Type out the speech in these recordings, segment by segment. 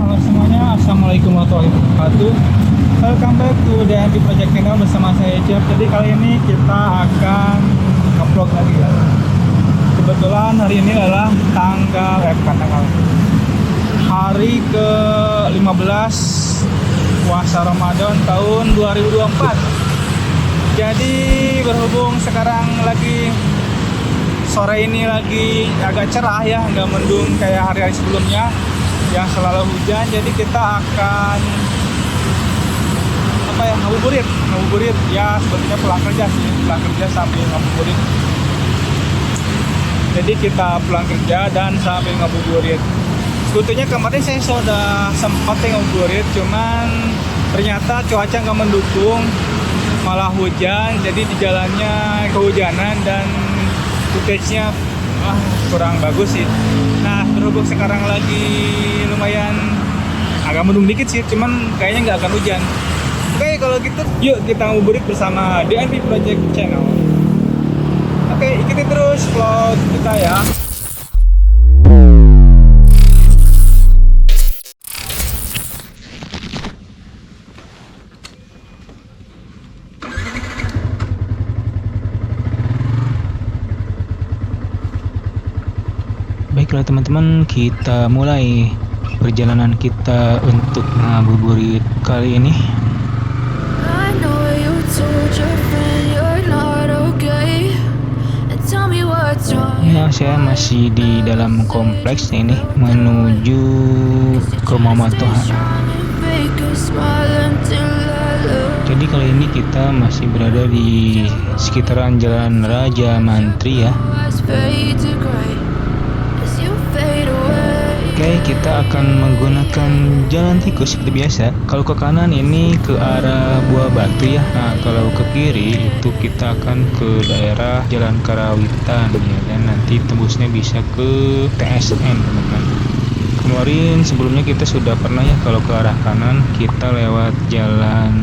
halo semuanya, assalamualaikum warahmatullahi wabarakatuh. Welcome back to DNP Project Channel bersama saya Jeff. Jadi kali ini kita akan nge-vlog lagi ya. Kebetulan hari ini adalah tanggal hari ke-15 puasa Ramadan tahun 2024. Jadi berhubung sekarang lagi sore ini lagi agak cerah ya, nggak mendung kayak hari-hari sebelumnya yang selalu hujan. Jadi kita akan ngabuburit ya, sebetulnya pulang kerja sambil ngabuburit. Jadi kita pulang kerja dan sambil ngabuburit. Sebetulnya kemarin saya sudah sempat ngabuburit, cuman ternyata cuaca nggak mendukung, malah hujan. Jadi di jalannya kehujanan dan footage-nya kurang bagus sih. Nah, berhubung sekarang lagi lumayan agak mendung dikit sih, cuman kayaknya nggak akan hujan. Oke, kalau gitu yuk kita ngabuburit bersama DNP Project Channel. Oke, ikuti terus vlog kita ya. Baiklah teman-teman, kita mulai perjalanan kita untuk ngabuburit kali ini. Ya, saya masih di dalam kompleks ini menuju ke Muhammad Toha. Jadi kali ini kita masih berada di sekitaran Jalan Raja Mantri ya. Oke, kita akan menggunakan jalan tikus seperti biasa. Kalau ke kanan ini ke arah Buah Batu ya. Nah, kalau ke kiri itu kita akan ke daerah Jalan Karawitan ya, dan nanti tembusnya bisa ke TSN teman-teman. Kemarin sebelumnya kita sudah pernah ya, kalau ke arah kanan kita lewat Jalan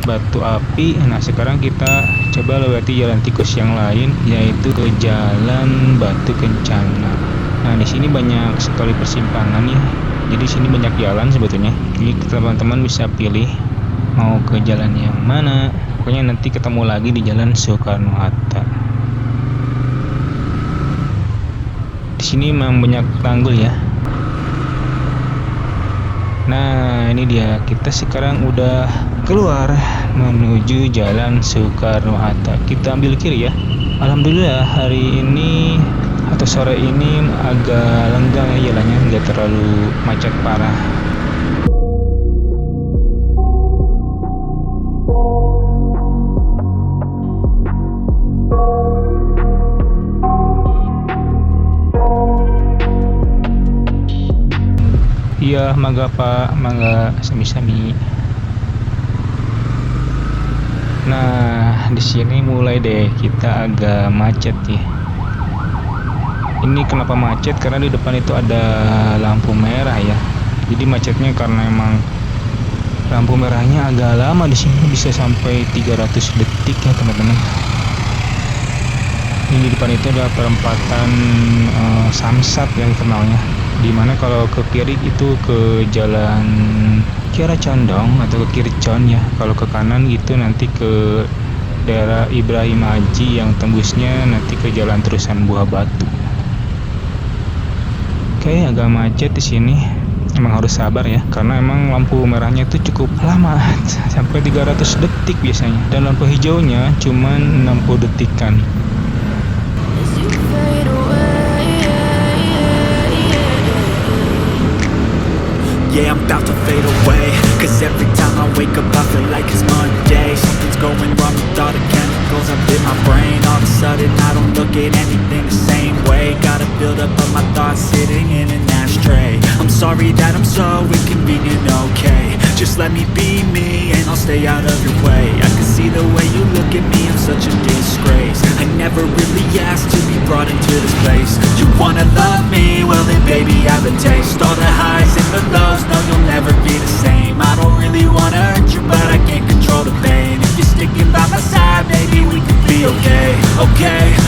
Batu Api. Nah, sekarang kita coba lewati jalan tikus yang lain, yaitu ke Jalan Batu Kencana. Nah, di sini banyak sekali persimpangan ya. Jadi sini banyak jalan sebetulnya. Jadi teman-teman bisa pilih mau ke jalan yang mana. Pokoknya nanti ketemu lagi di Jalan Soekarno-Hatta. Di sini memang banyak tanggul ya. Nah, ini dia. Kita sekarang udah keluar menuju Jalan Soekarno-Hatta. Kita ambil kiri ya. Alhamdulillah hari ini atau sore ini agak lenggang ya jalannya, nggak terlalu macet parah. Iya, mangga Pak, mangga sami-sami. Nah, di sini mulai deh kita agak macet ya. Ini kenapa macet? Karena di depan itu ada lampu merah ya. Jadi macetnya karena emang lampu merahnya agak lama di sini, bisa sampai 300 detik ya teman-teman. Ini di depan itu ada perempatan Samsat yang kenalnya. Dimana kalau ke kiri itu ke Jalan Kiara Condong atau ke Kircon ya. Kalau ke kanan gitu nanti ke daerah Ibrahim Haji yang tembusnya nanti ke Jalan Terusan Buah Batu. Oke, agak macet di sini. Emang harus sabar ya, karena emang lampu merahnya itu cukup lama, sampai 300 detik biasanya. Dan lampu hijaunya cuma 60 detikan. Yeah, I'm about to fade away, cause every time I wake up I feel like it's Monday. Something's going wrong with all the chemicals up in my brain. All of a sudden I don't look at anything the same way. Gotta build up of my thoughts sitting in an ashtray. I'm sorry that I'm so inconvenient, okay. Just let me be me and I'll stay out of your way. I can see the way you look at me, I'm such a disgrace. I never really asked to be brought into this place. You wanna love me? Well then baby I have a taste. All the highs and the lows, no you'll never be the same. I don't really wanna hurt you but I can't control the pain. If you're sticking by my side, maybe we could be okay.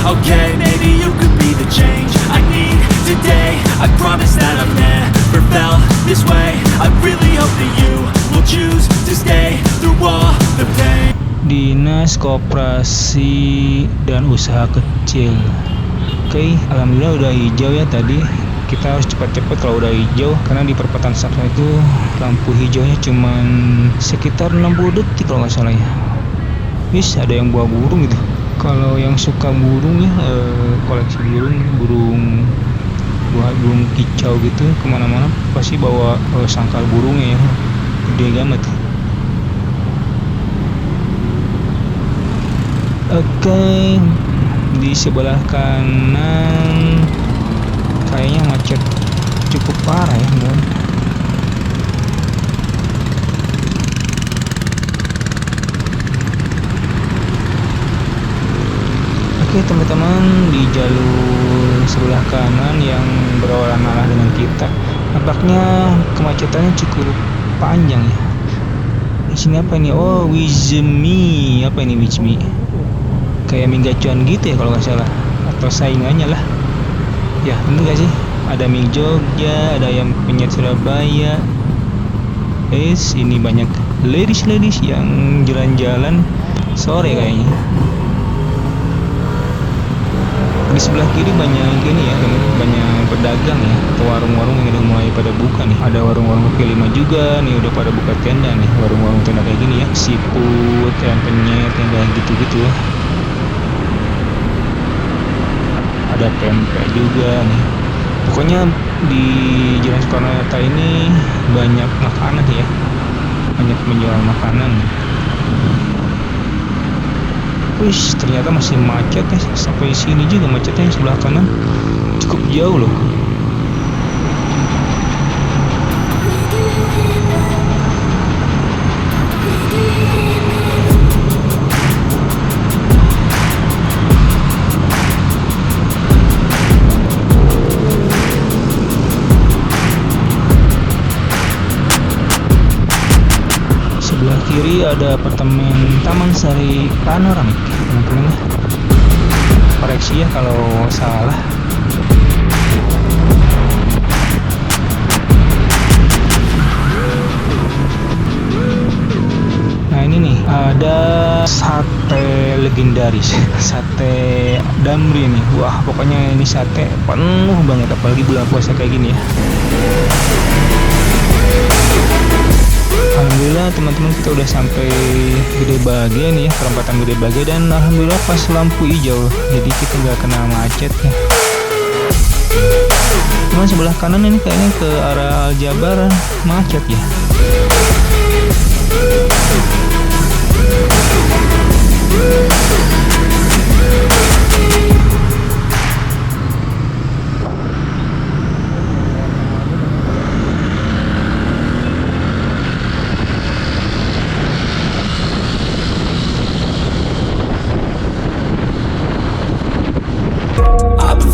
Okay, maybe you could be the change I need today. I promise that I've never felt this way. I really hope that you will choose to stay through all the pain. Dinas Koperasi dan Usaha Kecil. Oke, alhamdulillah udah hijau ya tadi. Kita harus cepat-cepat kalau udah hijau, karena di perempatan Sakra itu lampu hijaunya cuman sekitar 60 detik kalau nggak salah ya. Wis, ada yang bawa burung gitu. Kalau yang suka burung ya, koleksi burung kicau gitu, kemana-mana pasti bawa sangkal burungnya ya, gede banget. Oke, di sebelah kanan kayaknya macet cukup parah ya, teman. Oke teman-teman, di jalur sebelah kanan yang berlawanan arah dengan kita, nampaknya kemacetannya cukup panjang ya. Di sini apa ini? Oh, Wizmi. Apa ini Wizmi? Kayak mie gacuan gitu ya kalau nggak salah, atau saingannya lah ya. Ini gak sih, ada mie Jogja, ada ayam penyet Surabaya. Ini banyak ladies yang jalan-jalan sore kayaknya. Di sebelah kiri banyak ini ya, banyak pedagang ya, atau warung-warung yang udah mulai pada buka nih. Ada warung-warung kaki lima juga nih, udah pada buka tenda nih, warung-warung tenda kayak gini ya, siput, ayam penyet, yang kayak gitu-gitu ya. Ada pempek juga nih. Pokoknya di Jalan Soekarno-Hatta ini banyak makanan ya, banyak menjual makanan. Wih, ternyata masih macet ya, sampai sini juga macetnya yang sebelah kanan cukup jauh loh. Sebelah kiri ada apartemen Taman Sari Panoramik, teman-teman. Koreksi ya kalau salah. Nah ini nih, ada sate legendaris, sate Damri nih. Wah, pokoknya ini sate penuh banget, apalagi bulan puasa kayak gini ya. Alhamdulillah teman-teman, kita udah sampai Gede Bage nih ya, perempatan Gede Bage, dan alhamdulillah pas lampu hijau, jadi kita nggak kena macet ya. Cuman sebelah kanan ini kayaknya ke arah Aljabar macet ya.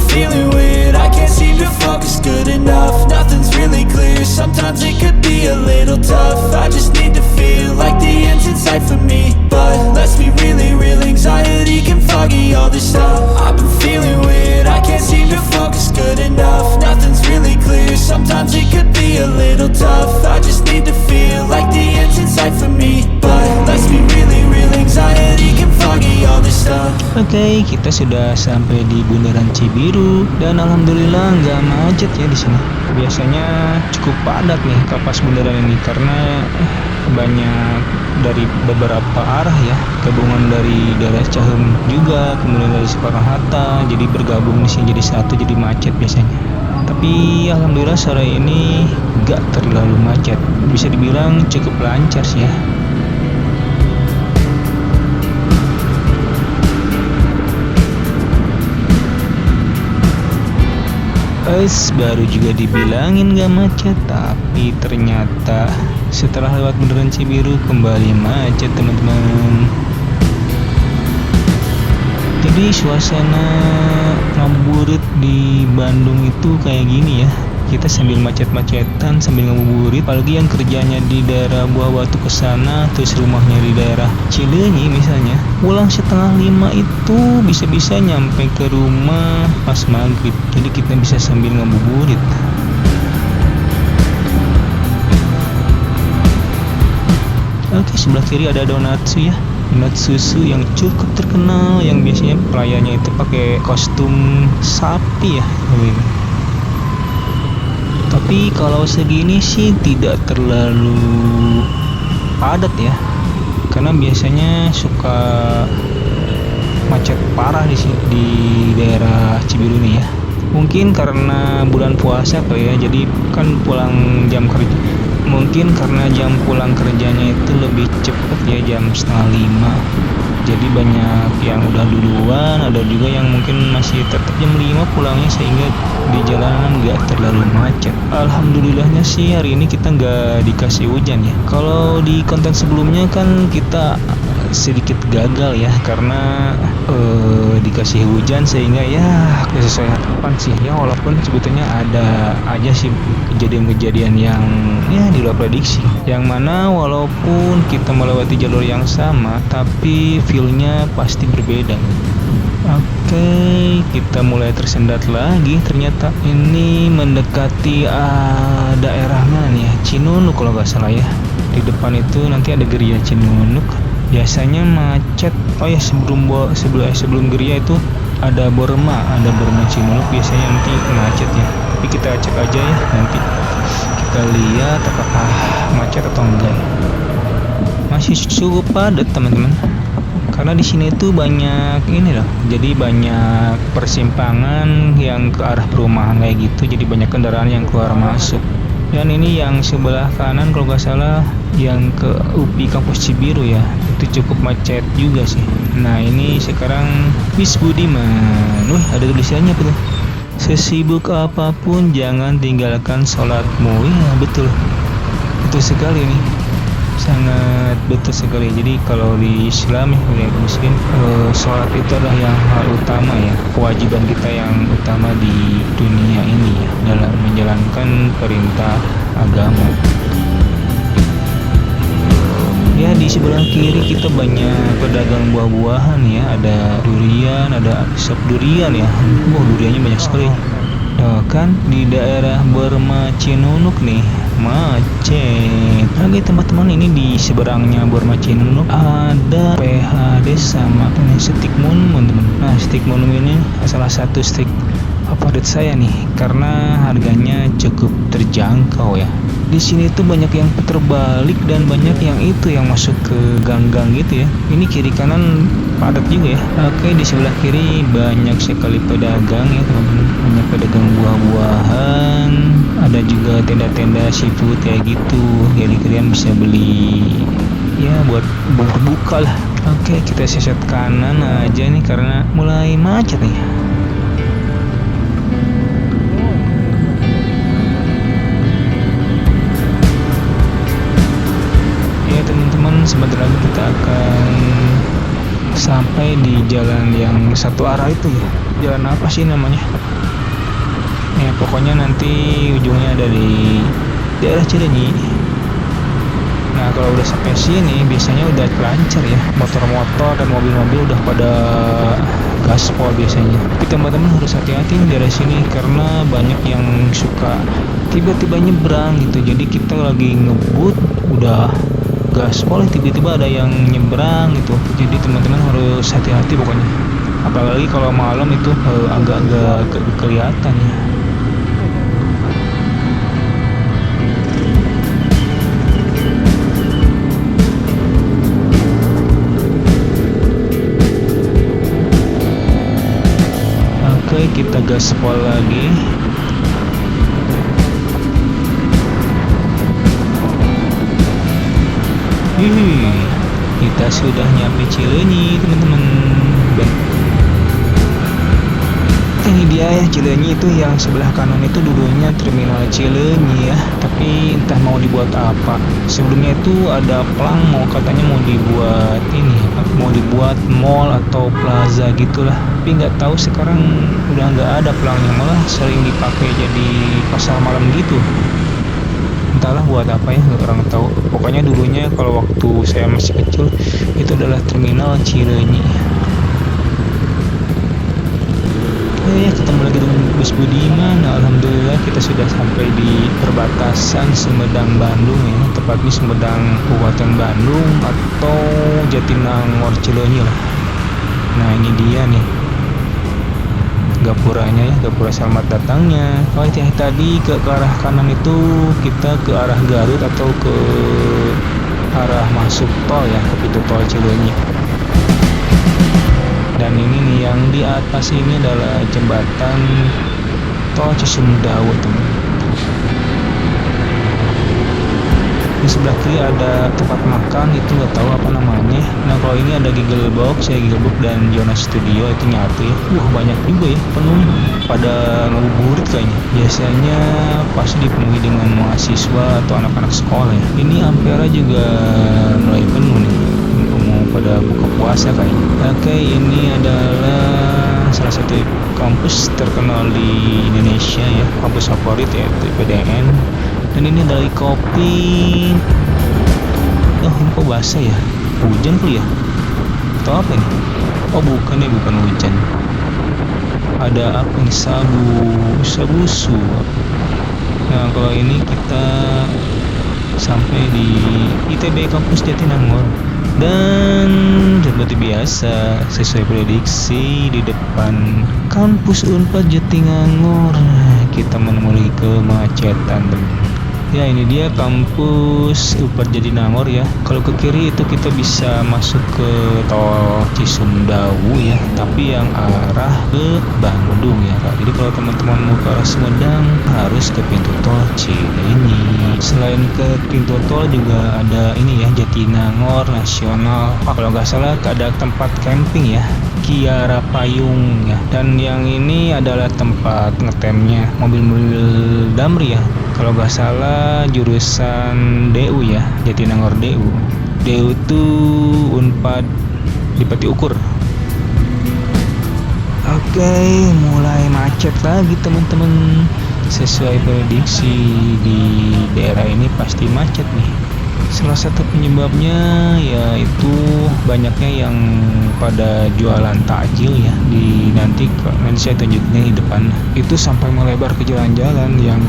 Feeling weird, I can't seem to focus good enough. Nothing's really clear, sometimes it could be a little tough. I just need to feel like the end's in sight for me, but let's be really real, anxiety can foggy all this stuff. I've been feeling weird, I can't seem to focus good enough. Nothing's really clear, sometimes it could be a little tough. I just need to feel like the end's in sight for me, but let's be really real, anxiety can foggy all this stuff. Oke, kita sudah sampai di Bundaran Cibiru dan alhamdulillah nggak macet ya di sini. Biasanya cukup padat nih Kapas bundaran ini karena banyak dari beberapa arah ya, gabungan dari daerah Cahem juga, kemudian dari Soekarno-Hatta, jadi bergabung di sini jadi satu, jadi macet biasanya. Tapi alhamdulillah sore ini nggak terlalu macet, bisa dibilang cukup lancar sih ya. Baru juga dibilangin gak macet, tapi ternyata setelah lewat Bundaran Cibiru kembali macet teman-teman. Jadi suasana ngabuburit di Bandung itu kayak gini ya, kita sambil macet-macetan sambil ngabuburit, apalagi yang kerjanya di daerah Buah Batu ke sana, terus rumahnya di daerah Cileunyi misalnya, pulang 4:30 itu bisa-bisa nyampe ke rumah pas maghrib, jadi kita bisa sambil ngabuburit. Oke, sebelah kiri ada Donatsu ya. Donat susu yang cukup terkenal, yang biasanya pelayannya itu pakai kostum sapi ya. Tapi kalau segini sih tidak terlalu padat ya, karena biasanya suka macet parah di daerah Cibiru nih ya. Mungkin karena bulan puasa kali ya, jadi kan pulang jam kerja. Mungkin karena jam pulang kerjanya itu lebih cepat ya, jam 4:30. Jadi banyak yang udah duluan, ada juga yang mungkin masih tetap jam 5 pulangnya, sehingga di jalanan nggak terlalu macet. Alhamdulillahnya sih hari ini kita nggak dikasih hujan ya. Kalau di konten sebelumnya kan kita sedikit gagal ya, karena dikasih hujan, sehingga ya sesuai harapan sih ya, walaupun sebetulnya ada aja sih kejadian-kejadian yang ya di luar prediksi, yang mana walaupun kita melewati jalur yang sama tapi feel-nya pasti berbeda. Oke, kita mulai tersendat lagi. Ternyata ini mendekati daerah mana nih ya, Cinunuk kalau nggak salah ya. Di depan itu nanti ada gereja Cinunuk. Biasanya macet. Oh ya, sebelum gereja itu ada Borma Cinunuk, biasanya nanti macet ya. Tapi kita cek aja ya, nanti kita lihat apakah macet atau enggak. Masih cukup padat teman-teman, karena di sini tuh banyak ini loh, jadi banyak persimpangan yang ke arah perumahan kayak gitu, jadi banyak kendaraan yang keluar masuk. Dan ini yang sebelah kanan kalau nggak salah, yang ke UPI Kampus Cibiru ya, itu cukup macet juga sih. Nah ini sekarang Bis Budiman. Wih, ada tulisannya apa tuh? Sesibuk apapun jangan tinggalkan sholatmu. Ya betul, betul sekali nih, sangat betul sekali. Jadi kalau di Islam ya, di Muslim, sholat itu adalah yang hal utama ya, kewajiban kita yang utama di dunia ini ya, dalam menjalankan perintah agama. Ya, di sebelah kiri kita banyak pedagang buah-buahan ya, ada durian, ada sop durian ya. Wah, duriannya banyak sekali. Kan di daerah Borma Cinunuk nih macet. Oke teman-teman, ini di seberangnya Borma Cinunuk ada PHD sama Steak Munmun teman. Nah, Steak Munmun ini salah satu steak favorit saya nih, karena harganya cukup terjangkau ya. Di sini tuh banyak yang putar balik dan banyak yang itu yang masuk ke gang-gang gitu ya. Ini kiri kanan padat juga ya. Oke, di sebelah kiri banyak sekali pedagang ya teman-teman. Banyak pedagang buah-buahan. Ada juga tenda-tenda seafood kayak gitu. Jadi kalian bisa beli ya buat berbuka lah. Oke, kita seset kanan aja nih karena mulai macet nih. Sebentar lagi kita akan sampai di jalan yang satu arah itu ya. Jalan apa sih namanya? Ya pokoknya nanti ujungnya ada di daerah Cileunyi. Nah kalau udah sampai sini biasanya udah lancar ya, motor-motor dan mobil-mobil udah pada gaspol biasanya. Tapi teman-teman harus hati-hati di daerah sini karena banyak yang suka tiba-tiba nyebrang gitu. Jadi kita lagi ngebut udah gaspol, tiba-tiba ada yang nyebrang gitu. Jadi teman-teman harus hati-hati pokoknya, apalagi kalau malam itu agak-agak kelihatan ya. Oke, kita gaspol lagi. Kita sudah nyampe Cileunyi teman-teman. Ini dia ya, Cileunyi itu yang sebelah kanan itu dulunya terminal Cileunyi ya, tapi entah mau dibuat apa. Sebelumnya itu ada plang katanya mau dibuat ini, mau dibuat mall atau plaza gitulah, tapi nggak tahu sekarang udah nggak ada pelangnya, malah sering dipakai jadi pasar malam gitu. Entahlah buat apa ya, nggak orang tahu. Pokoknya dulunya kalau waktu saya masih kecil itu adalah terminal Cileunyi. Ya ketemu lagi dengan Bos Budiman, alhamdulillah kita sudah sampai di perbatasan Sumedang Bandung ya, tepatnya Sumedang Kabupaten Bandung atau Jatinangor Cileunyi lah. Nah ini dia nih gapuranya ya, gapura selamat datangnya. Oh yang tadi ke arah kanan itu kita ke arah Garut atau ke arah masuk tol ya, ke pintu tol Cileunyi. Dan ini nih yang di atas ini adalah jembatan tol Cisumdawu teman. Di sebelah kiri ada tempat makan, itu nggak tahu apa namanya. Nah kalau ini ada Giggle Box dan Jonas Studio, itu nyatu ya. Banyak juga ya, penuh pada ngabuburit kayaknya. Biasanya pasti dipenuhi dengan mahasiswa atau anak-anak sekolah ya. Ini Ampera juga mulai penuh nih, mau pada buka puasa kayaknya. Oke, ini adalah salah satu kampus terkenal di Indonesia ya, kampus favorit yaitu IPDN. Dan ini dari kopi. Oh ini kok basah ya, hujan kali ya atau apa ini? Oh bukan ya, bukan hujan. Ada apa nih, sabusu. Nah kalau ini kita sampai di ITB kampus Jatinangor. Dan seperti biasa, sesuai prediksi, di depan kampus Unpad Jatinangor kita menemui kemacetan. Ya ini dia kampus Unpad Jatinangor ya. Kalau ke kiri itu kita bisa masuk ke tol Cisumdawu ya, tapi yang arah ke Bandung ya. Jadi kalau teman-teman mau ke arah Sumedang harus ke pintu tol Cileunyi. Selain ke pintu tol juga ada ini ya, Jatinangor Nasional. Kalau nggak salah ada tempat camping ya, Kiara Payung ya. Dan yang ini adalah tempat ngetemnya mobil-mobil Damri ya. Kalau nggak salah jurusan DU ya, Jatinangor DU. DU itu Unpad di Pati Ukur. Oke, mulai macet lagi teman-teman. Sesuai prediksi di daerah ini pasti macet nih. Salah satu penyebabnya yaitu banyaknya yang pada jualan takjil ya, nanti saya tunjuknya di depan. Itu sampai melebar ke jalan-jalan, yang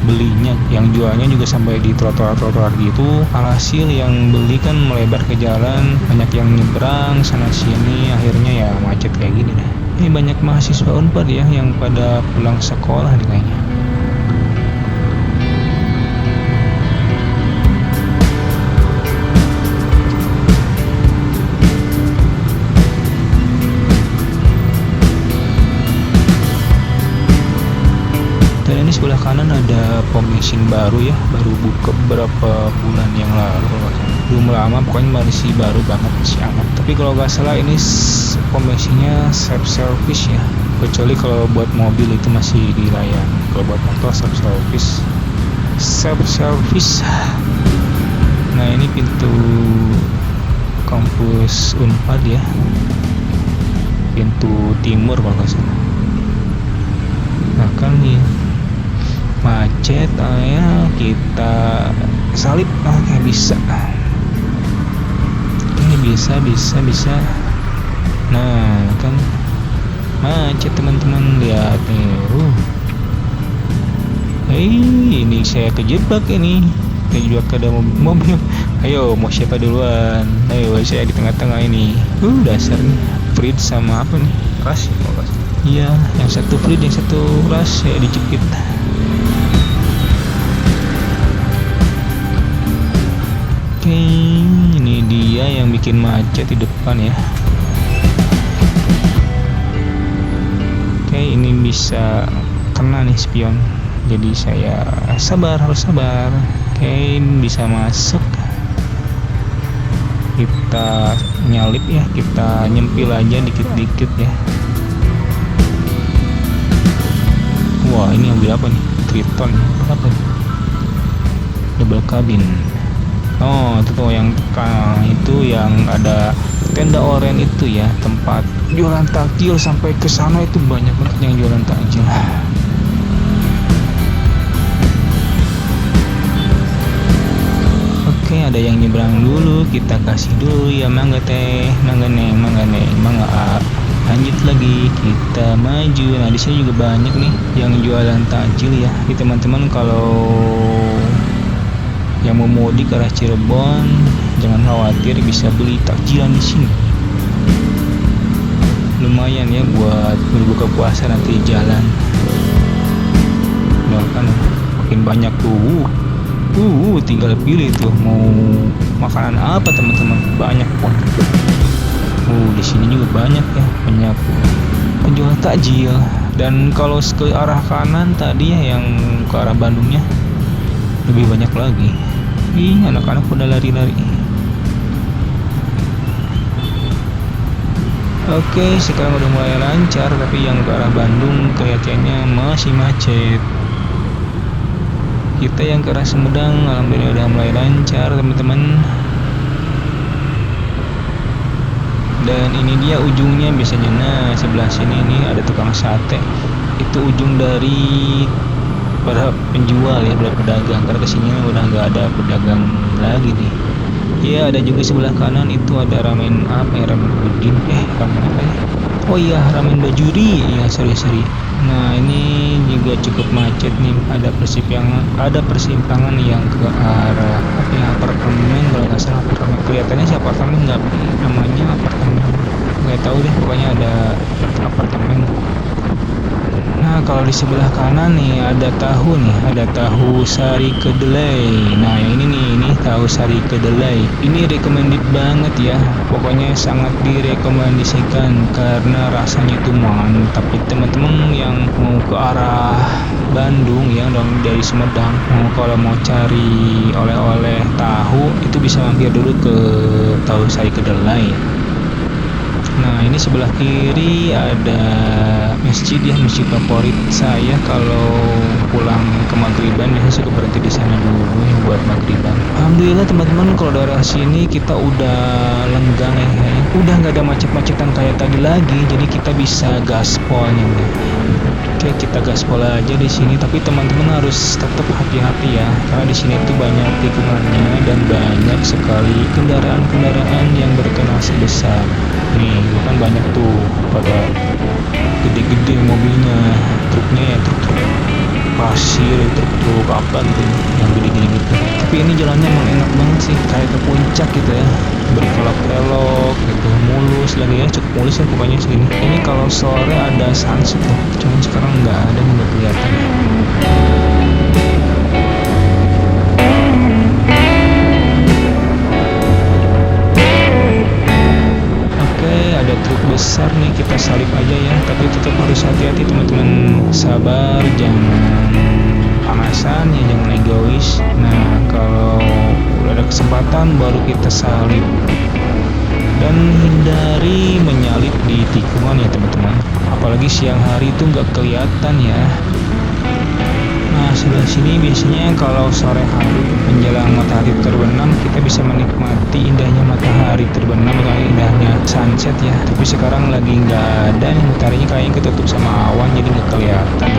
belinya, yang jualnya juga sampai di trotoar-trotoar gitu. Alhasil yang beli kan melebar ke jalan, banyak yang nyebrang sana sini, akhirnya ya macet kayak gini dah. Ini banyak mahasiswa Unpad ya yang pada pulang sekolah nih kayaknya. Ini sebelah kanan ada pom bensin baru ya, baru buka beberapa bulan yang lalu, belum lama, pokoknya masih baru banget, masih aman. Tapi kalau nggak salah ini pom bensinnya self service ya, kecuali kalau buat mobil itu masih dilayani. Kalau buat motor self service. Nah ini pintu kampus Unpad ya, pintu timur kalau nggak salah. Nah kan nih macet ya, kita salip. Oke, bisa. Ini bisa. Nah kan macet teman-teman, lihat nih. Ini saya kejebak ini. Kejebak ada mobil. Ayo mau siapa duluan? Ayo saya di tengah-tengah ini. Dasar nih Frid sama apa nih, Ras. Iya, yang satu Frid, yang satu Ras, saya dijepit. Oke, ini dia yang bikin macet di depan ya. Oke, ini bisa kena nih spion. Jadi saya harus sabar. Oke, bisa masuk. Kita nyalip ya, kita nyempil aja dikit-dikit ya. Wah, ini mobil apa nih? Triton apa nih? Double cabin. Oh itu tuh yang ada tenda oren itu ya, tempat jualan takjil. Sampai ke sana itu banyak banget yang jualan takjil. Oke, ada yang nyebrang dulu, kita kasih dulu ya. Mangga teh, mangga neng, mangga. Lanjut lagi, kita maju. Nah di sini juga banyak nih yang jualan takjil ya. Jadi teman-teman kalau yang mau mudik ke arah Cirebon, jangan khawatir, bisa beli takjilan di sini. Lumayan ya buat berbuka puasa nanti di jalan. Nah kan makin banyak tuh. Tinggal pilih tuh mau makanan apa teman-teman, banyak kok. Di sini juga banyak ya, banyak penjual takjil. Dan kalau ke arah kanan tadi ya, yang ke arah Bandungnya lebih banyak lagi. Ih, anak-anak udah lari-lari. Oke, sekarang udah mulai lancar, tapi yang ke arah Bandung kelihatannya masih macet. Kita yang ke arah Sumedang alhamdulillah udah mulai lancar teman-teman. Dan ini dia ujungnya biasanya. Nah sebelah sini nih ada tukang sate. Itu ujung dari para penjual ya, para pedagang. Karena kesini udah nggak ada pedagang lagi nih. Ya ada juga sebelah kanan itu ada ramen apa ya, ramen Udin. Ramen apa ya? Oh iya, ramen Bajuri ya, sorry. Nah ini juga cukup macet nih. Ada persimpangan yang ke arah apa ya, apartemen kalau nggak salah. Apartemen kelihatannya sih apartemen, nggak namanya apartemen, nggak tahu deh, pokoknya ada apartemen. Nah kalau di sebelah kanan nih ada tahu sari kedelai. Nah yang ini tahu sari kedelai. Ini recommended banget ya, pokoknya sangat direkomendasikan karena rasanya itu mantap. Teman-teman yang mau ke arah Bandung ya, dari Sumedang, kalau mau cari oleh-oleh tahu itu bisa mampir dulu ke tahu sari kedelai. Nah ini sebelah kiri ada masjid ya, masjid favorit saya kalau pulang ke maghriban. Biasanya suka berhenti di sana dulu ya buat maghriban. Alhamdulillah teman-teman, kalau daerah sini kita udah lenggang ya, udah nggak ada macet-macetan kayak tadi lagi. Jadi kita bisa gaspol nih. Oke, kita gaspol aja di sini. Tapi teman-teman harus tetap hati-hati ya, karena di sini tuh banyak tikungannya dan banyak sekali kendaraan-kendaraan yang bertonase besar. Nih bukan banyak tuh pada gede-gede mobilnya, truknya ya, truk pasir, truk apa gitu yang gede-gede gitu. Tapi ini jalannya emang enak banget sih, kayak ke puncak gitu ya, berkelok-kelok gitu, mulus lagi ya, cukup mulus ya pokoknya sini. Ini kalau sore ada sunset tuh, cuman sekarang nggak ada, nggak kelihatan. Truk besar nih, kita salip aja ya, tapi tetap harus hati-hati teman-teman, sabar, jangan panasan ya, jangan egois. Nah kalau udah ada kesempatan baru kita salip, dan hindari menyalip di tikungan ya teman-teman, apalagi siang hari itu nggak kelihatan ya. Nah sebelah sini biasanya kalau sore hari menjelang matahari terbenam, kita bisa menikmati indahnya matahari terbenam, indahnya sunset ya. Tapi sekarang lagi nggak ada nih, mataharinya kayaknya ketutup sama awan, jadi nggak kelihatan.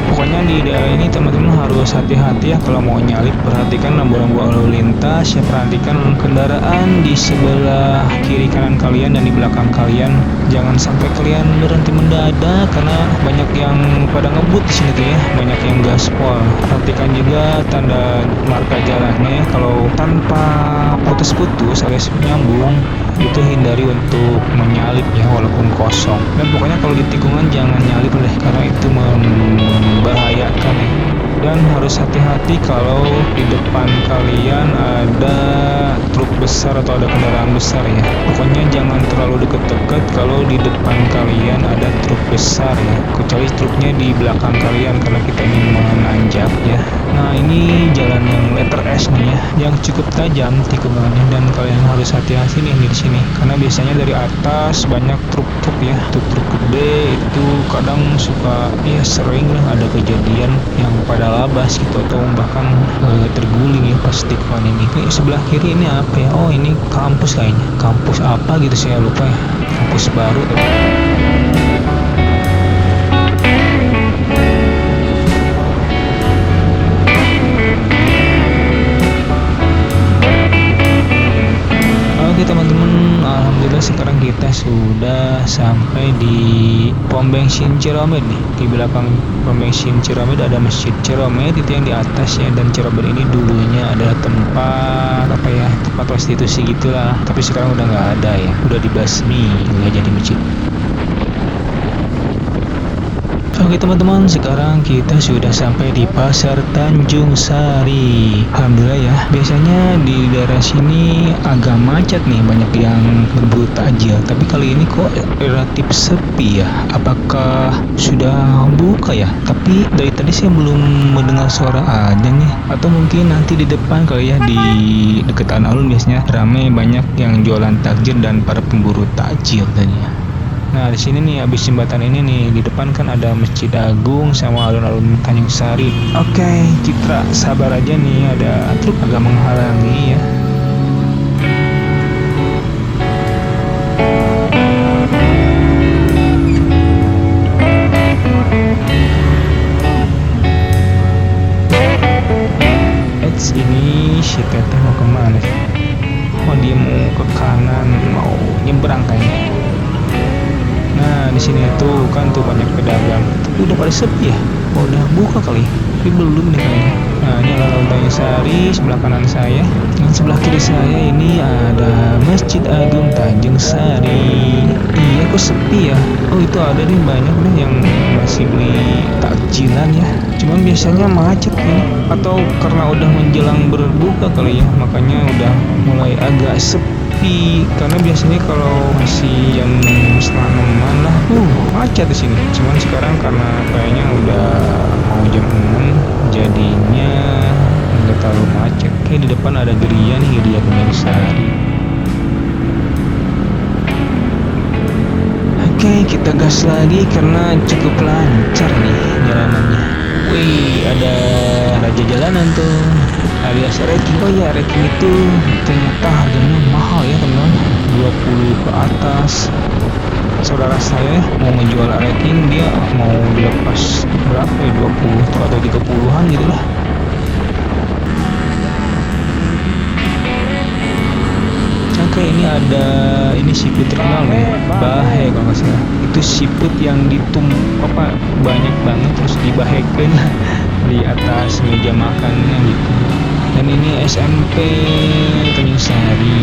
Pokoknya di daerah ini teman-teman harus hati-hati ya kalau mau nyalip. Perhatikan lampu-lampu lalu lintas ya, perhatikan kendaraan di sebelah kiri kanan kalian dan di belakang kalian. Jangan sampai kalian berhenti mendadak karena banyak yang pada ngebut di sini tuh ya, banyak yang gaspol. Perhatikan juga tanda marka jalannya ya, kalau tanpa putus-putus alias nyambung itu hindari untuk menyalip ya, walaupun kosong. Dan pokoknya kalau di tikungan jangan nyalip deh, karena itu membahayakan ya. Dan harus hati-hati kalau di depan kalian ada truk besar atau ada kendaraan besar ya. Pokoknya jangan terlalu deket-deket kalau di depan kalian ada truk besar ya, kecuali truknya di belakang kalian karena kita ingin menanjak ya. Nah ini jalan yang letter S nih ya, yang cukup tajam tikungannya, dan kalian harus hati-hati nih di sini karena biasanya dari atas banyak truk-truk ya, truk-truk gede itu kadang suka ya, sering lah ada kejadian yang pada labas gitu atau bahkan terguling ya pas tikungan ini. Sebelah kiri ini apa ya? Oh ini kampus kayaknya, kampus apa gitu saya lupa ya, kampus baru tuh. Oke teman-teman, alhamdulillah Alhamdulillah sekarang kita sudah sampai di pom bensin Ciromed nih. Di belakang pom bensin Ciromed ada masjid Ciromed itu yang di atas ya, dan Ciromed ini dulunya adalah tempat tempat prostitusi gitulah, tapi sekarang udah nggak ada ya, udah dibasmi, nggak jadi masjid. Oke teman-teman, sekarang kita sudah sampai di Pasar Tanjung Sari. Alhamdulillah ya, biasanya di daerah sini agak macet nih, banyak yang berburu takjil. Tapi kali ini kok relatif sepi ya. Apakah sudah buka ya? Tapi dari tadi saya belum mendengar suara adzan nih. Atau mungkin nanti di depan kali ya, di dekat alun-alun biasanya ramai, banyak yang jualan takjil dan para pemburu takjil tadinya. Nah di sini nih, abis jembatan ini nih, di depan kan ada Masjid Agung sama alun-alun Tanjung Sari. Oke, Citra sabar aja nih, ada truk agak menghalangi ya. Ini si teteh mau kemana? Oh dia mau ke kanan, mau nyebrang kayaknya. Nah di sini tuh kan tuh banyak pedagang, tapi udah pada sepi ya. Oh, udah buka kali, tapi belum nih kayaknya. Nah ini alun-alun Tanjung Sari, sebelah kanan saya, dan sebelah kiri saya ini ada Masjid Agung Tanjung Sari. Iya kok sepi ya. Oh itu ada nih, banyak nih yang masih beli takjilan ya. Cuman biasanya macet nih, atau karena udah menjelang berbuka kali ya, makanya udah mulai agak sepi. Karena biasanya kalau masih jam setengah enaman lah, macet di sini. Cuman sekarang karena kayaknya udah mau jam 6, jadinya nggak terlalu macet. Kayak di depan ada geria nih, geria Tanjung Sari. Oke, kita gas lagi karena cukup lancar nih jalanannya. Wih, ada raja jalanan tuh, alias ranking. Oh ya, ranking itu ternyata harganya mahal ya teman-teman, 20 ke atas. Saudara saya mau ngejual ranking, dia mau dilepas berapa ya, 20 atau 30-an gitu lah. Oke, ini ada seafood terkenal nih, bahe kalau nggak salah. Itu seafood yang banyak banget terus dibahekeun di atas meja makannya gitu. Dan ini SMP Tanjung Sari.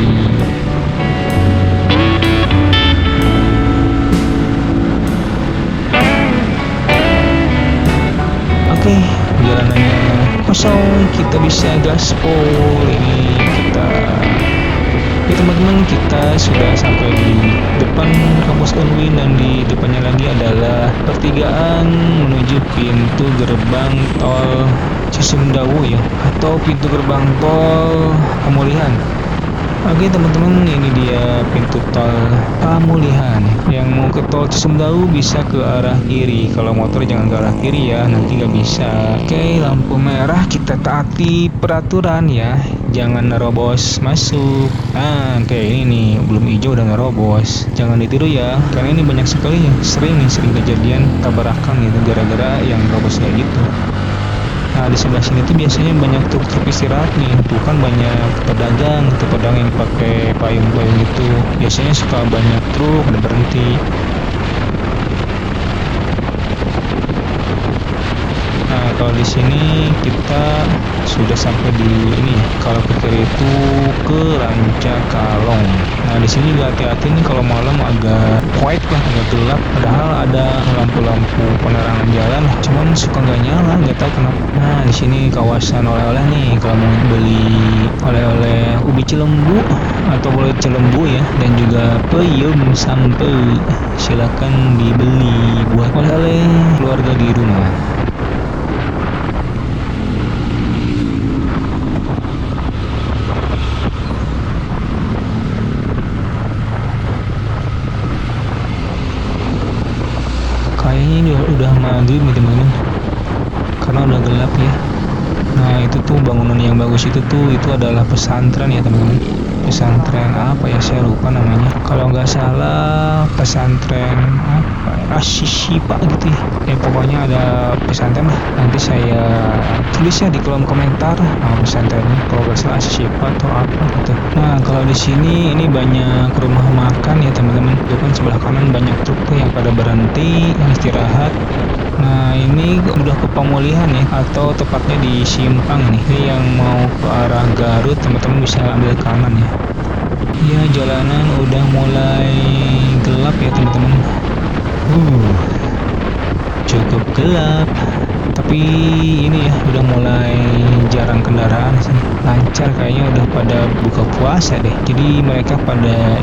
Oke, jalanannya kosong, kita bisa gaspol. Ini kita teman-teman, kita sudah sampai di depan kampus Unwin, dan di depannya lagi adalah pertigaan menuju pintu gerbang tol Cisumdawu ya, atau pintu gerbang tol Pemulihan. Oke teman-teman, ini dia pintu tol Pemulihan. Yang mau ke tol Cisumdawu bisa ke arah kiri, kalau motor jangan ke arah kiri ya, nanti nggak bisa. Oke, lampu merah, kita taati peraturan ya, jangan nerobos masuk. Nah kayak ini nih, belum hijau udah nerobos, jangan ditiru ya, karena ini banyak sekali ya, sering kejadian tabrakan gitu gara-gara yang nerobos kayak gitu. Nah di sebelah sini tuh biasanya banyak truk-truk istirahat nih, tuh kan banyak pedagang yang pakai payung-payung gitu, biasanya suka banyak truk ada berhenti. Nah kalau di sini kita sudah sampai di ini, kalau ke kiri itu ke Rancakalong. Nah di sini juga hati-hati nih, kalau malam agak white lah, agak gelap, padahal ada lampu-lampu penerangan jalan, cuman suka nggak nyala, nggak tahu kenapa. Nah di sini kawasan oleh-oleh nih, kalau mau beli oleh-oleh ubi Cilembu atau boleh Cilembu ya, dan juga peyem sampe, silakan dibeli buat oleh-oleh keluarga di rumah. Kayaknya ini udah maghrib nih teman-teman, karena udah gelap ya. Nah itu tuh bangunan yang bagus itu adalah pesantren ya teman-teman. pesantren apa ya, saya lupa namanya. Kalau nggak salah pesantren apa ya, Ashishipa gitu ya. Ya pokoknya ada pesantren lah. Nanti saya tulis ya di kolom komentar pesantrennya. Kalau nggak salah Ashishipa atau apa gitu. Nah kalau di sini ini banyak rumah makan ya teman-teman. Itu kan sebelah kanan banyak truk tuh yang pada berhenti, yang istirahat. Nah ini udah ke pemulihan ya, atau tepatnya di simpang nih. Ini yang mau ke arah Garut, teman-teman bisa ambil kanan ya. Ya jalanan udah mulai gelap ya teman-teman. Cukup gelap. Tapi ini ya udah mulai jarang kendaraan sih. Lancar kayaknya udah pada buka puasa deh. Jadi mereka pada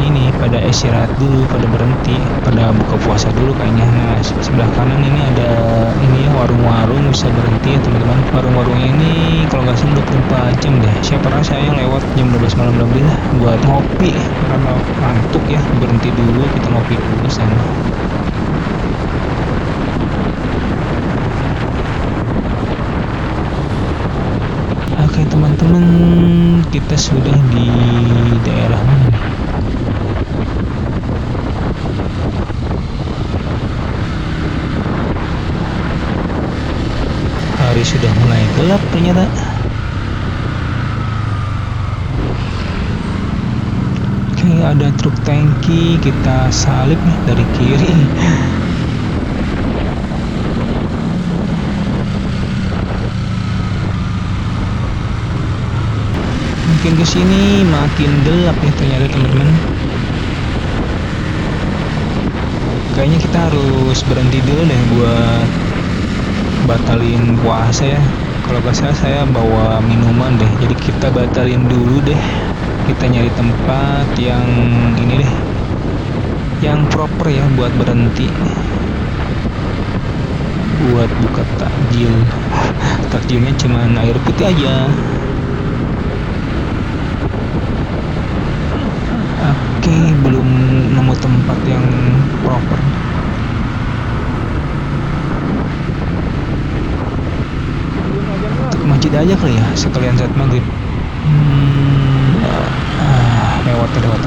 istirahat dulu, pada berhenti, pada buka puasa dulu kayaknya. Nah, sebelah kanan ini ada ini ya warung-warung bisa berhenti ya teman-teman. Warung-warungnya ini kalau nggak salah 24 jam deh. Saya pernah saya lewat jam 12 malam lebih lah buat ngopi karena ngantuk ya. Berhenti dulu, kita ngopi dulu sana. Oke teman-teman, kita sudah di daerah mana nih? Hari sudah mulai gelap ternyata. Oke, ada truk tangki, kita salip nih dari kiri. Makin kesini makin gelap ya ternyata teman-teman. Kayaknya kita harus berhenti dulu deh buat batalin puasa ya. Kalau nggak salah saya bawa minuman deh, jadi kita batalin dulu deh. Kita nyari tempat yang ini deh, yang proper ya buat berhenti, buat buka takjil. Takjilnya cuman air putih aja. Oke, belum nemu tempat yang proper. Ke masjid aja kali ya, sekalian saat maghrib. Lewat.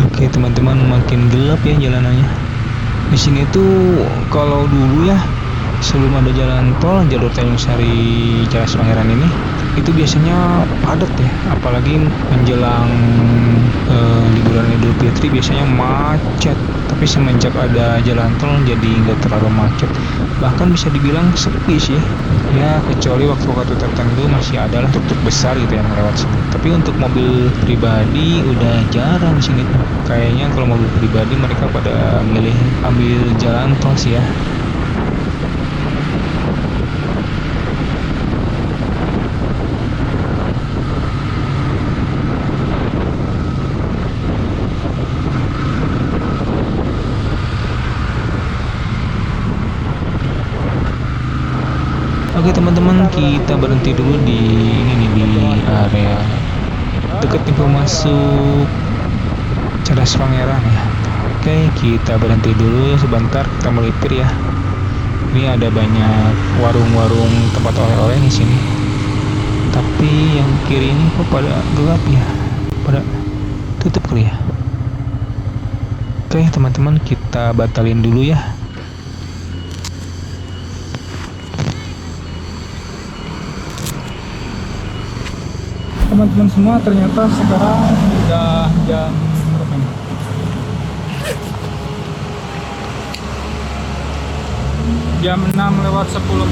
Oke teman-teman, makin gelap ya jalanannya. Di sini tuh kalau dulu ya, sebelum ada jalan tol jalur Tanjung Sari Ciamis Pangeran ini, itu biasanya padat ya, apalagi menjelang liburan Idul Fitri biasanya macet. Tapi semenjak ada jalan tol jadi nggak terlalu macet, bahkan bisa dibilang sepi sih ya, kecuali waktu-waktu tertentu masih ada lah truk-truk besar gitu yang lewat sini. Tapi untuk mobil pribadi udah jarang di sini. Kayaknya kalau mobil pribadi mereka pada milih ambil jalan tol sih ya. Oke teman-teman, kita berhenti dulu di ini nih, di area deket pintu masuk Ciamis Pangeran ya. Oke, kita berhenti dulu sebentar, kita melipir ya. Ini ada banyak warung-warung tempat oleh-oleh di sini. Tapi yang kiri ini kok pada gelap ya, pada tutup kali ya. Oke teman-teman, kita batalin dulu ya. Teman-teman semua, ternyata sekarang udah jam berapa nih? Jam 6:10.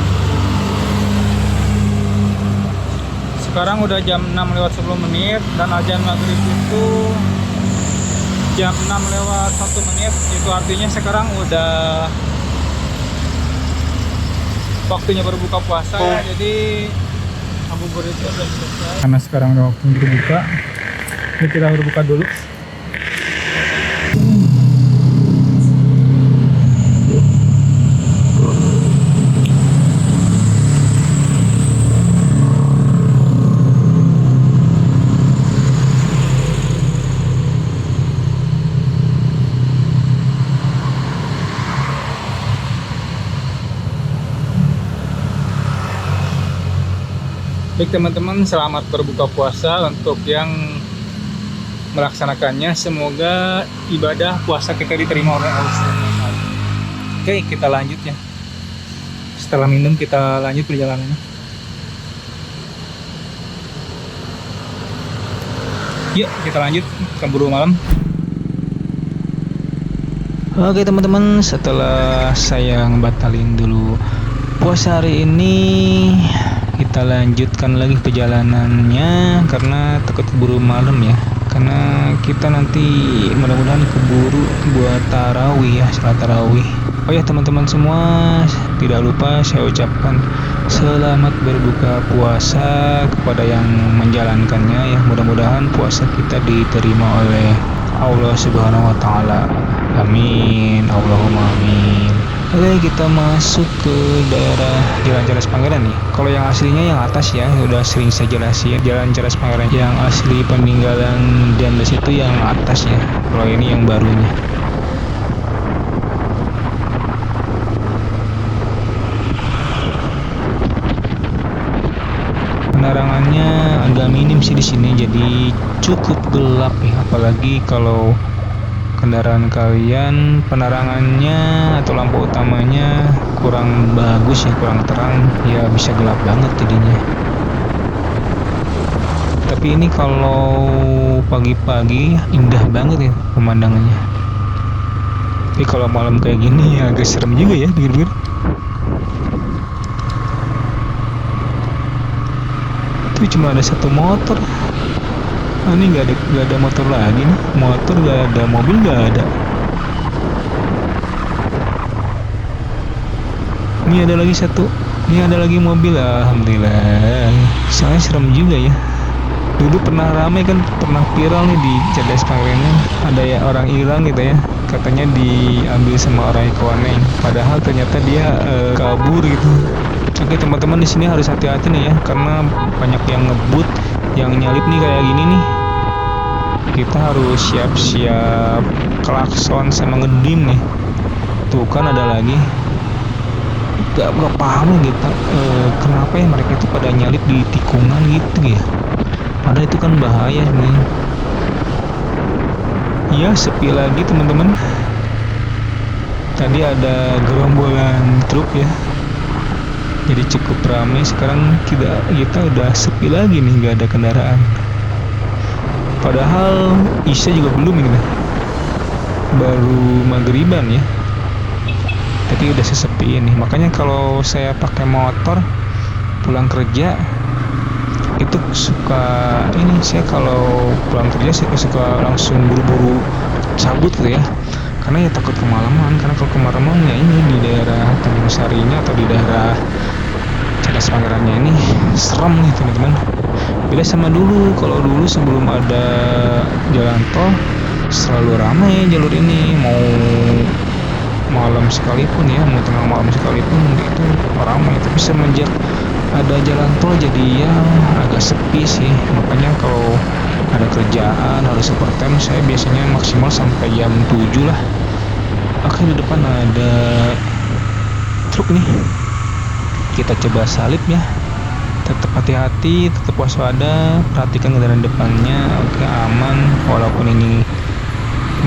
Sekarang udah jam 6:10 dan azan maghrib itu jam 6:01. Itu artinya sekarang udah waktunya berbuka puasa ya. Jadi ngabuburitnya udah selesai. Karena sekarang udah waktu berbuka, jadi kita berbuka dulu. Baik teman-teman, selamat berbuka puasa untuk yang melaksanakannya. Semoga ibadah puasa kita diterima oleh Allah SWT. Oke, kita lanjut ya. Setelah minum kita lanjut perjalanannya. Yuk kita lanjut, keburu malam. Oke teman-teman, setelah saya ngebatalin dulu puasa hari ini, kita lanjutkan lagi perjalanannya karena takut keburu malam ya. Karena kita nanti mudah-mudahan keburu buat tarawih ya, salat tarawih. Oh ya teman-teman semua, tidak lupa saya ucapkan selamat berbuka puasa kepada yang menjalankannya ya. Mudah-mudahan puasa kita diterima oleh Allah Subhanahu wa taala. Amin. Allahumma amin. Oke, kita masuk ke daerah Jalan Charles Pangeran nih. Kalau yang aslinya yang atas ya, udah sering saya jelasin. Jalan Charles Pangeran yang asli peninggalan Jandes itu yang atas ya. Kalau ini yang barunya. Penerangannya agak minim sih di sini, jadi cukup gelap nih. Apalagi kalau kendaraan kalian penerangannya atau lampu utamanya kurang bagus ya, kurang terang ya, bisa gelap banget jadinya. Tapi ini kalau pagi-pagi indah banget ya pemandangannya. Tapi kalau malam kayak gini ya agak serem juga ya pikir-pikir. Tapi cuma ada satu motor. Ini nggak ada motor lagi nih, motor nggak ada, mobil nggak ada. Ini ada lagi satu, ini ada lagi mobil. Alhamdulillah. Soalnya serem juga ya. Dulu pernah ramai kan, pernah viral nih di Cerdas Pangeran, ada ya orang hilang gitu ya, katanya diambil sama orang Ikoneng, padahal ternyata dia kabur gitu. Oke teman-teman, di sini harus hati-hati nih ya, karena banyak yang ngebut, yang nyalip nih kayak gini nih. Kita harus siap-siap klakson sama ngedim nih. Tuh kan ada lagi. Gak paham gitu, kenapa ya mereka itu pada nyalip di tikungan gitu ya. Padahal itu kan bahaya nih. Ya sepi lagi teman-teman. Tadi ada gerombolan truk ya, jadi cukup ramai. Sekarang kita udah sepi lagi nih, gak ada kendaraan. Padahal Isya juga belum gitu, baru maghriban ya, tapi udah sesepi ini. Makanya kalau saya pakai motor pulang kerja itu suka ini, saya kalau pulang kerja saya suka langsung buru-buru cabut gitu ya, karena ya takut kemalaman. Karena kalau kemalaman ya ini di daerah Tanjung Sarinya atau di daerah Cerdas Pangerannya ini serem nih teman-teman. Beda sama dulu. Kalau dulu sebelum ada jalan tol selalu ramai jalur ini, mau malam sekalipun ya, mau tengah malam sekalipun itu ramai. Tapi semenjak ada jalan tol jadi ya agak sepi sih. Makanya kalau ada kerjaan harus overtime, saya biasanya maksimal sampai jam 7 lah. Oke, di depan ada truk nih, kita coba salip ya. Tetap hati-hati, tetap waspada, perhatikan kendaraan depannya. Oke, aman, walaupun ini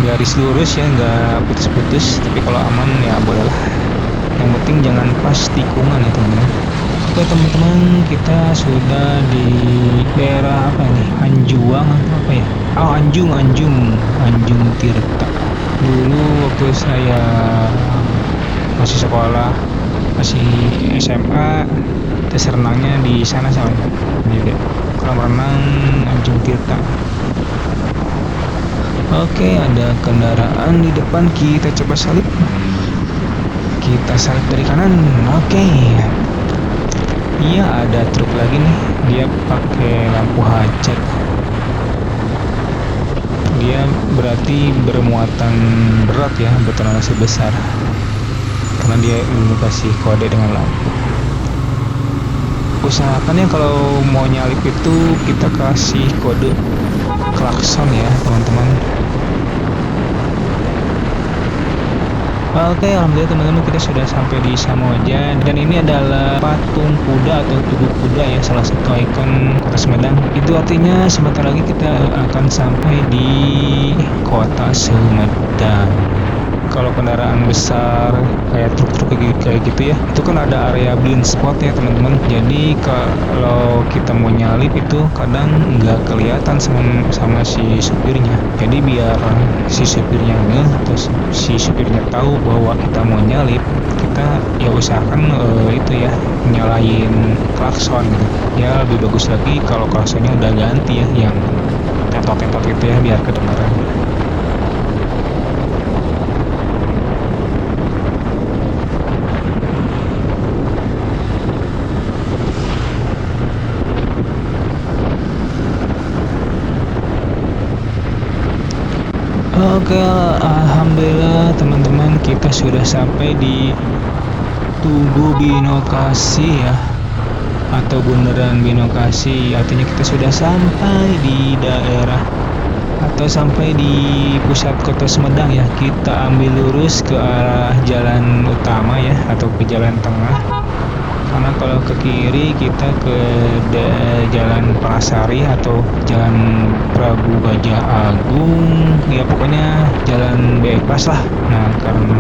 garis lurus ya, nggak putus-putus, tapi kalau aman ya boleh lah. Yang penting jangan pas tikungan ya teman-teman. Oke teman-teman, kita sudah di daerah apa nih, Anjuang atau apa ya? Oh, Anjung Tirta. Dulu waktu saya masih sekolah, masih SMA, tes renangnya di sana sama juga, kolam renang Anjung Tirta. Oke, ada kendaraan di depan, kita coba salip. Kita salip dari kanan. Oke. Iya, ada truk lagi nih, dia pakai lampu hajat. Dia berarti bermuatan berat ya, betonase besar, karena dia kasih kode dengan lampu. Usahakan ya kalau mau nyalip itu kita kasih kode klakson ya teman-teman. Oke, alhamdulillah teman-teman kita sudah sampai di Samoja dan ini adalah patung kuda atau tugu kuda ya, salah satu ikon Kota Sumedang. Itu artinya sebentar lagi kita akan sampai di Kota Sumedang. Kalau kendaraan besar kayak truk-truk kayak gitu ya, itu kan ada area blind spot ya teman-teman. Jadi kalau kita mau nyalip itu kadang nggak kelihatan sama si supirnya. Jadi biar si supirnya atau si supirnya tahu bahwa kita mau nyalip, kita ya usahakan itu ya nyalain klakson gitu. Ya lebih bagus lagi kalau klaksonnya udah ganti ya, yang tetot-tetot gitu ya biar kedengaran. Oke, alhamdulillah teman-teman kita sudah sampai di Tugu Binokasi ya, atau Bundaran Binokasi. Artinya kita sudah sampai di daerah atau sampai di pusat Kota Sumedang ya. Kita ambil lurus ke arah jalan utama ya, atau ke jalan tengah. Karena kalau ke kiri kita ke jalan Palasari atau jalan Prabu Gajah Agung, ya pokoknya jalan bebas lah. Nah, karena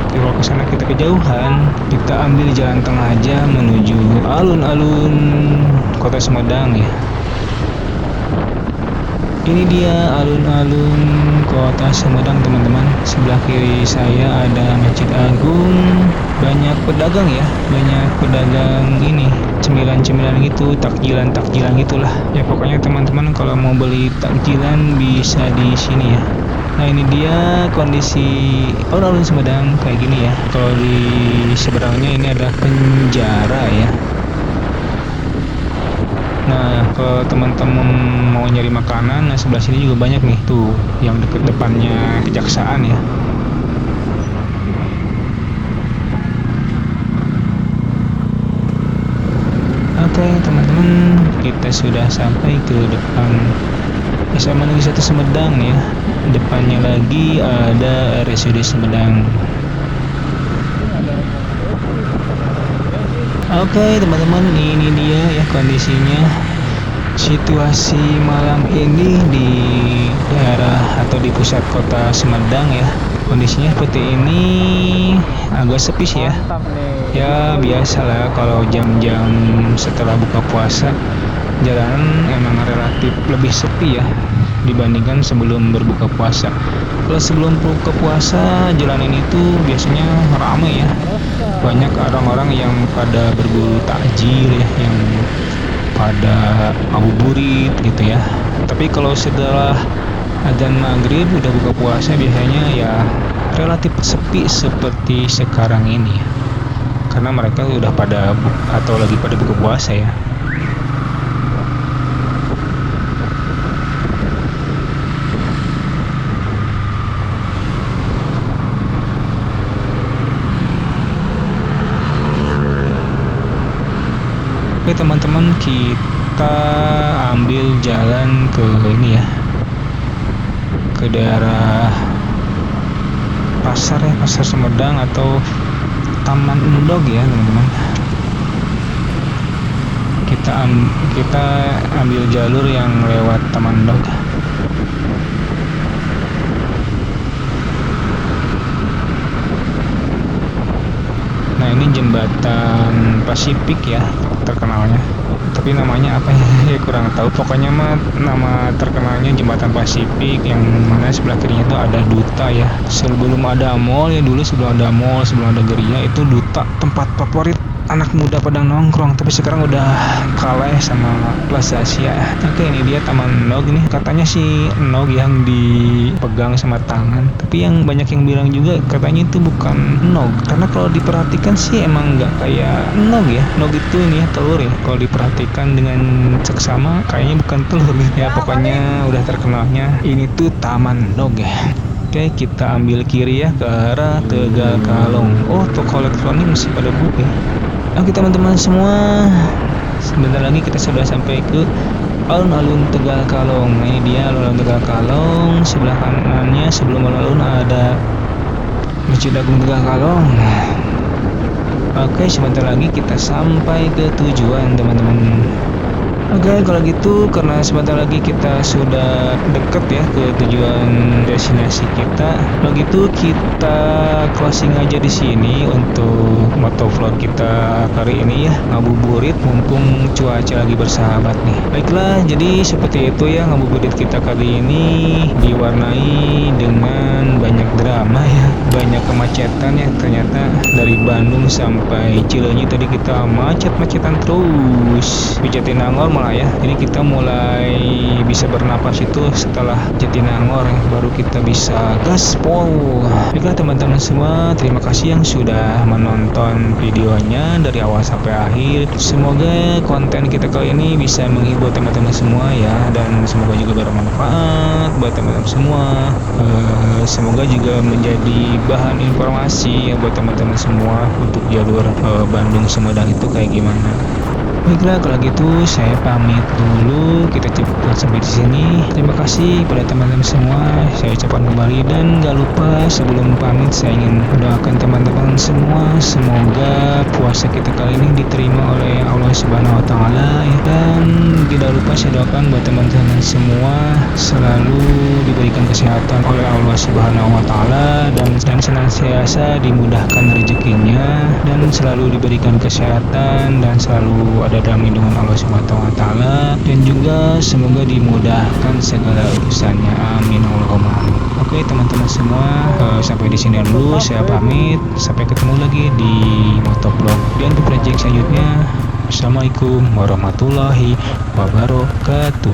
kalau ke sana kita kejauhan, kita ambil jalan tengah aja menuju alun-alun Kota Sumedang ya. Ini dia alun-alun Kota Sumedang teman-teman. Sebelah kiri saya ada Masjid Agung, banyak pedagang ya, banyak pedagang ini cemilan-cemilan gitu, takjilan-takjilan gitulah. Ya pokoknya teman-teman kalau mau beli takjilan bisa di sini ya. Nah ini dia kondisi alun-alun Sumedang kayak gini ya. Kalau di seberangnya ini ada penjara ya. Nah, kalau teman-teman mau nyari makanan, nah sebelah sini juga banyak nih tuh, yang deket depannya kejaksaan ya. Oke, teman-teman, kita sudah sampai ke depan SMA Negeri 1 Sumedang ya. Depannya lagi ada RSUD Sumedang. Oke teman-teman, ini dia ya kondisinya, situasi malam ini di daerah atau di pusat Kota Sumedang ya. Kondisinya seperti ini, agak sepi sih ya. Ya biasalah kalau jam-jam setelah buka puasa, jalanan emang relatif lebih sepi ya dibandingkan sebelum berbuka puasa. Kalau sebelum buka puasa, jalanan itu biasanya ramai ya. Banyak orang-orang yang pada berburu takjil ya, yang pada ngabuburit gitu ya. Tapi kalau setelah adzan maghrib udah buka puasa, biasanya ya relatif sepi seperti sekarang ini ya. Karena mereka udah pada atau lagi pada buka puasa ya. Oke teman-teman, kita ambil jalan ke ini ya, ke daerah pasar ya, Pasar Sumedang atau Taman Endog ya teman-teman. Kita ambil jalur yang lewat Taman Endog. Nah ini jembatan Pasifik ya terkenalnya, tapi namanya apa ya kurang tahu. Pokoknya mah nama terkenalnya jembatan Pasifik, yang mana sebelah kirinya itu ada Duta ya. Sebelum ada mall ya, dulu sebelum ada mall, sebelum ada gereja, itu Duta tempat favorit anak muda pada nongkrong, tapi sekarang udah kalah sama Plaza Asia. Oke, ini dia Taman Nog nih. Katanya sih Nog yang dipegang sama tangan, tapi yang banyak yang bilang juga katanya itu bukan Nog, karena kalau diperhatikan sih emang nggak kayak Nog ya. Nog itu ini ya telur ya, kalau diperhatikan dengan seksama kayaknya bukan telur ya. Pokoknya udah terkenalnya ini tuh Taman Nog ya. Oke, kita ambil kiri ya ke arah Tegal Kalong. Oh, toko elektronik masih pada buka ya. Oke teman-teman semua, sebentar lagi kita sudah sampai ke alun-alun Tegal Kalong. Nah, ini dia alun-alun Tegal Kalong. Sebelah kanannya sebelum alun-alun ada Masjid Agung Tegak Kalong. Oke, sebentar lagi kita sampai ke tujuan teman-teman. Oke, kalau gitu karena sebentar lagi kita sudah deket ya ke tujuan destinasi kita. Kalau gitu kita closing aja di sini untuk motovlog kita kali ini ya. Ngabuburit mumpung cuaca lagi bersahabat nih. Baiklah, jadi seperti itu ya ngabuburit kita kali ini diwarnai dengan banyak drama ya, banyak kemacetan ya. Ternyata dari Bandung sampai Cileunyi tadi kita macet-macetan terus. Di Jatinangor malah ya, jadi kita mulai bisa bernapas itu setelah Jatinangor ya, baru kita bisa gaspol. Baiklah teman-teman semua, terima kasih yang sudah menonton videonya dari awal sampai akhir. Semoga konten kita kali ini bisa menghibur teman-teman semua ya, dan semoga juga bermanfaat buat teman-teman semua. Semoga juga menjadi bahan informasi ya buat teman-teman semua untuk jalur Bandung Sumedang itu kayak gimana. Baiklah, kalau gitu saya pamit dulu. Kita cepat sampai di sini. Terima kasih pada teman-teman semua. Saya ucapkan kembali, dan gak lupa sebelum pamit saya ingin mendoakan teman-teman semua semoga puasa kita kali ini diterima oleh Allah Subhanahu Wa Taala ya. Dan tidak lupa saya doakan buat teman-teman semua selalu diberikan kesehatan oleh Allah Subhanahu Wa Taala, dan senantiasa dimudahkan rezekinya, dan selalu diberikan kesehatan, dan selalu ada dalam lindungan Allah Subhanahu Wa Taala, dan juga semoga dimudahkan segala urusannya. Amin Allahumma amin. Oke teman-teman semua, sampai di sini dulu saya pamit. Sampai ketemu lagi di motovlog dan di project selanjutnya. Assalamualaikum warahmatullahi wabarakatuh.